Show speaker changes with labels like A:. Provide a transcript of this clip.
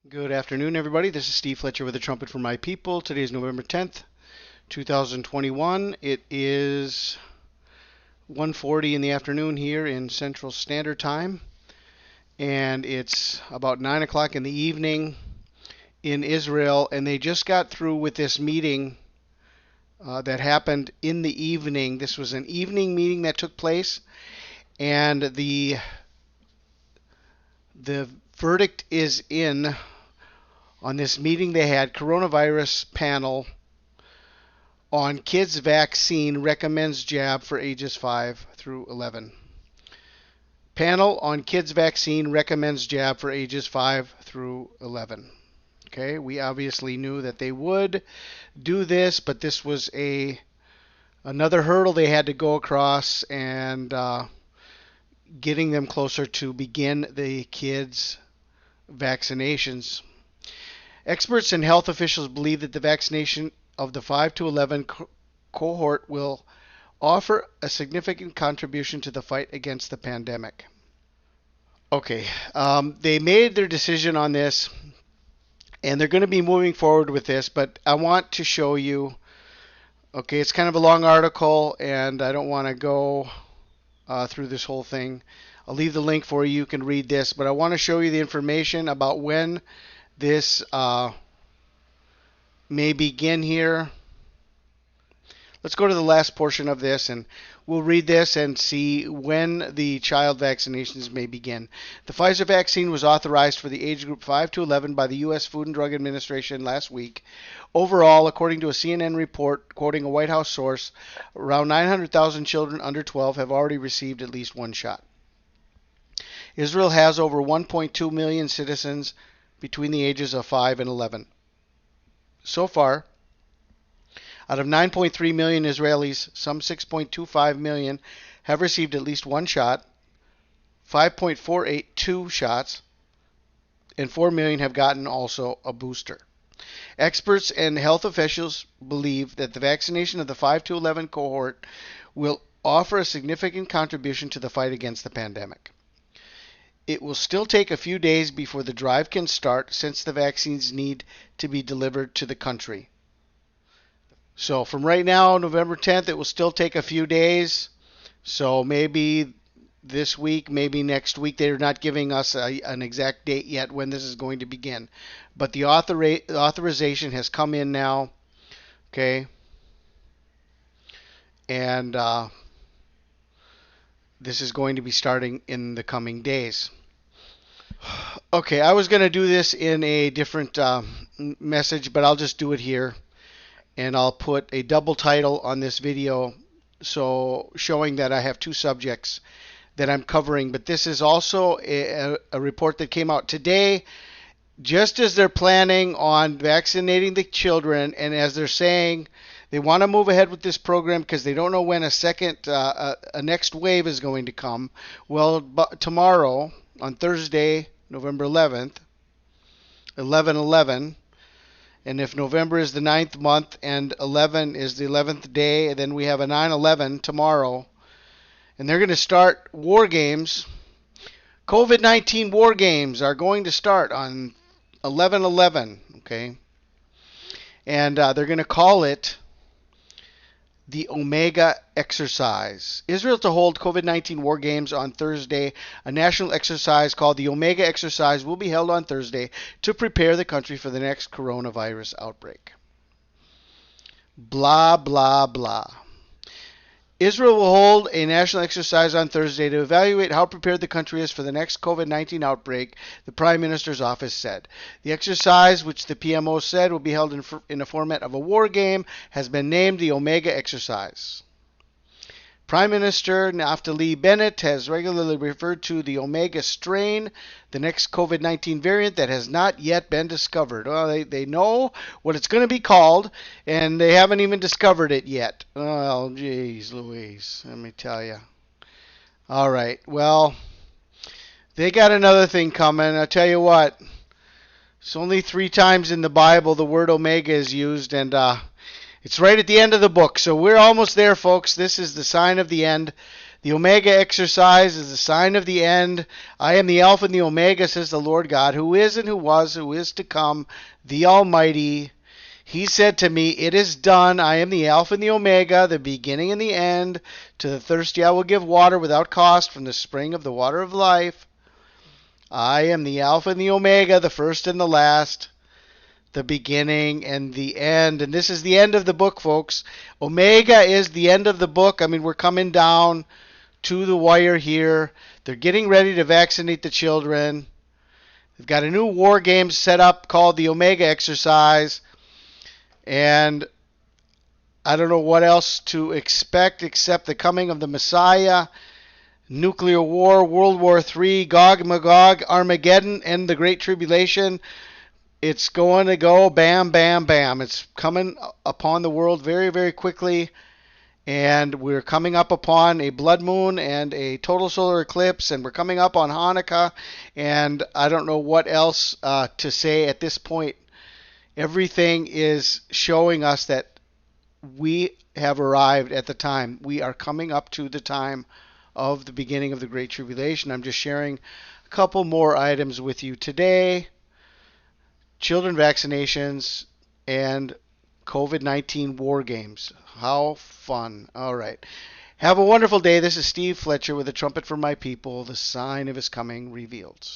A: Good afternoon, everybody. This is Steve Fletcher with a trumpet for my people. Today is November 10th, 2021. It is 1:40 in the afternoon here in Central Standard Time, and it's about 9 o'clock in the evening in Israel, and they just got through with this meeting that happened in the evening. This was an evening meeting that took place, and the verdict is in on this meeting they had. Coronavirus panel on kids vaccine recommends jab for ages 5 through 11. Panel on kids vaccine recommends jab for ages 5 through 11. Okay, we obviously knew that they would do this, but this was another hurdle they had to go across, and getting them closer to begin the kids' vaccinations. Experts and health officials believe that the vaccination of the 5 to 11 cohort will offer a significant contribution to the fight against the pandemic. Okay, they made their decision on this, and they're going to be moving forward with this, but I want to show you, okay, it's kind of a long article, and I don't want to go through this whole thing. I'll leave the link for you. You can read this, but I want to show you the information about when this may begin here. Let's go to the last portion of this, and we'll read this and see when the child vaccinations may begin. The Pfizer vaccine was authorized for the age group 5 to 11 by the U.S. Food and Drug Administration last week. Overall, according to a CNN report quoting a White House source, around 900,000 children under 12 have already received at least one shot. Israel has over 1.2 million citizens between the ages of 5 and 11. So far, out of 9.3 million Israelis, some 6.25 million have received at least one shot, 5.482 shots, and 4 million have gotten also a booster. Experts and health officials believe that the vaccination of the 5 to 11 cohort will offer a significant contribution to the fight against the pandemic. It will still take a few days before the drive can start, since the vaccines need to be delivered to the country. So from right now, November 10th, it will still take a few days. So maybe this week, maybe next week. They're not giving us an exact date yet when this is going to begin. But the authorization has come in now. Okay. And this is going to be starting in the coming days. Okay, I was going to do this in a different message, but I'll just do it here. And I'll put a double title on this video, so showing that I have two subjects that I'm covering. But this is also a report that came out today, just as they're planning on vaccinating the children, and as they're saying they want to move ahead with this program because they don't know when a next wave is going to come. Well, tomorrow, on Thursday, November 11th, 11/11, and if November is the 9th month and 11 is the 11th day, then we have a 9/11 tomorrow. And they're going to start war games. COVID-19 war games are going to start on 11/11, okay? And they're going to call it the Omega Exercise. Israel to hold COVID-19 war games on Thursday. A national exercise called the Omega Exercise will be held on Thursday to prepare the country for the next coronavirus outbreak. Blah, blah, blah. Israel will hold a national exercise on Thursday to evaluate how prepared the country is for the next COVID-19 outbreak, the Prime Minister's office said. The exercise, which the PMO said will be held in a format of a war game, has been named the Omega Exercise. Prime Minister Naftali Bennett has regularly referred to the Omega strain, the next COVID-19 variant that has not yet been discovered. Well, they know what it's going to be called, and they haven't even discovered it yet. Well, geez Louise, let me tell you. All right, well, they got another thing coming. I'll tell you what, it's only 3 times in the Bible the word Omega is used, and it's right at the end of the book, so we're almost there, folks. This is the sign of the end. The Omega exercise is the sign of the end. I am the Alpha and the Omega, says the Lord God, who is and who was, who is to come, the Almighty. He said to me, it is done. I am the Alpha and the Omega, the beginning and the end. To the thirsty I will give water without cost from the spring of the water of life. I am the Alpha and the Omega, the first and the last, the beginning and the end. And this is the end of the book, folks. Omega is the end of the book. I mean, we're coming down to the wire here. They're getting ready to vaccinate the children. They've got a new war game set up called the Omega exercise. And I don't know what else to expect except the coming of the Messiah, nuclear war, World War III, Gog, Magog, Armageddon, and the Great Tribulation. It's going to go bam, bam, bam. It's coming upon the world very, very quickly. And we're coming up upon a blood moon and a total solar eclipse, and we're coming up on Hanukkah, and I don't know what else to say at this point. Everything is showing us that we have arrived at the time. We are coming up to the time of the beginning of the Great Tribulation. I'm just sharing a couple more items with you today. Children vaccinations and COVID-19 war games. How fun. All right. Have a wonderful day. This is Steve Fletcher with a trumpet for my people, the sign of his coming revealed.